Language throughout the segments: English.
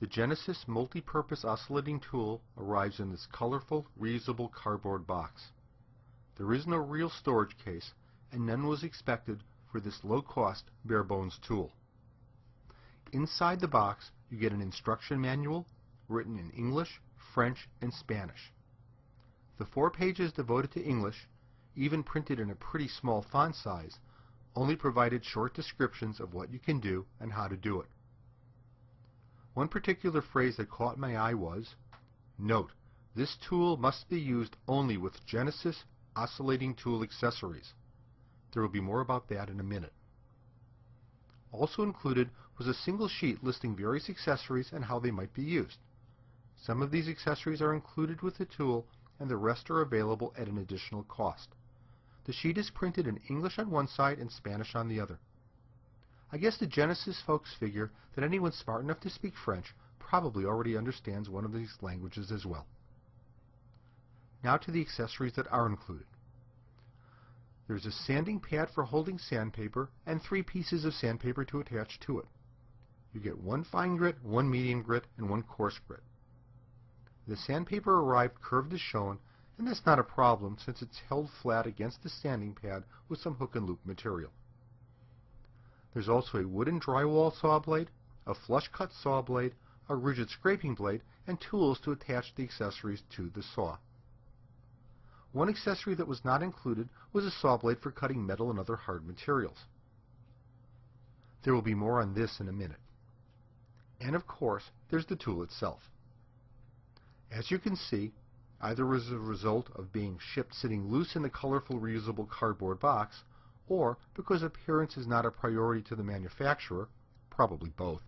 The Genesis multi-purpose oscillating tool arrives in this colorful, reusable cardboard box. There is no real storage case, and none was expected for this low-cost, bare-bones tool. Inside the box, you get an instruction manual written in English, French, and Spanish. The 4 pages devoted to English, even printed in a pretty small font size, only provided short descriptions of what you can do and how to do it. One particular phrase that caught my eye was, "Note, this tool must be used only with Genesis oscillating tool accessories." There will be more about that in a minute. Also included was a single sheet listing various accessories and how they might be used. Some of these accessories are included with the tool, and the rest are available at an additional cost. The sheet is printed in English on one side and Spanish on the other. I guess the Genesis folks figure that anyone smart enough to speak French probably already understands one of these languages as well. Now to the accessories that are included. There's a sanding pad for holding sandpaper and 3 pieces of sandpaper to attach to it. You get 1 fine grit, 1 medium grit, and 1 coarse grit. The sandpaper arrived curved as shown, and that's not a problem since it's held flat against the sanding pad with some hook and loop material. There's also a wooden drywall saw blade, a flush cut saw blade, a rigid scraping blade, and tools to attach the accessories to the saw. One accessory that was not included was a saw blade for cutting metal and other hard materials. There will be more on this in a minute. And of course, there's the tool itself. As you can see, either as a result of being shipped sitting loose in the colorful reusable cardboard box, or because appearance is not a priority to the manufacturer, probably both,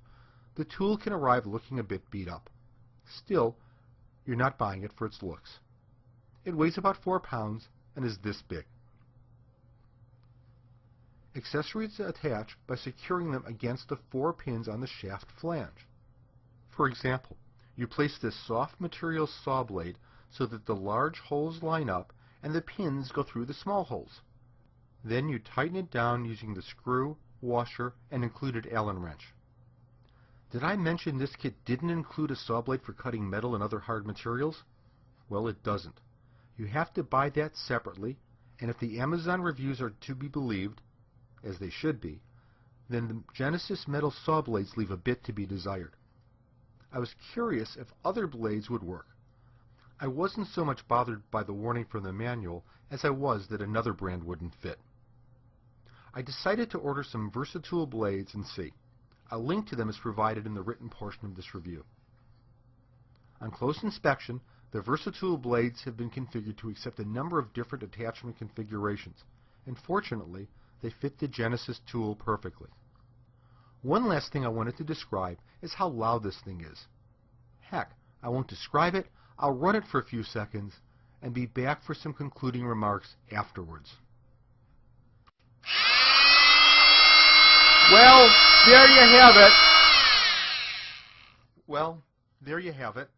the tool can arrive looking a bit beat up. Still, you're not buying it for its looks. It weighs about 4 pounds and is this big. Accessories attach by securing them against the 4 pins on the shaft flange. For example, you place this soft material saw blade so that the large holes line up and the pins go through the small holes. Then you tighten it down using the screw, washer, and included Allen wrench. Did I mention this kit didn't include a saw blade for cutting metal and other hard materials? Well, it doesn't. You have to buy that separately, and if the Amazon reviews are to be believed, as they should be, then the Genesis metal saw blades leave a bit to be desired. I was curious if other blades would work. I wasn't so much bothered by the warning from the manual as I was that another brand wouldn't fit. I decided to order some Versatool blades and see. A link to them is provided in the written portion of this review. On close inspection, the Versatool blades have been configured to accept a number of different attachment configurations, and fortunately, they fit the Genesis tool perfectly. One last thing I wanted to describe is how loud this thing is. Heck, I won't describe it, I'll run it for a few seconds, and be back for some concluding remarks afterwards. Well, there you have it.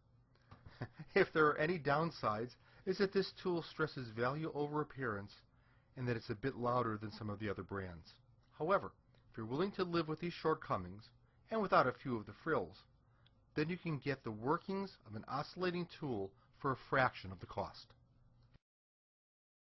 If there are any downsides, is that this tool stresses value over appearance and that it's a bit louder than some of the other brands. However, if you're willing to live with these shortcomings, and without a few of the frills, then you can get the workings of an oscillating tool for a fraction of the cost.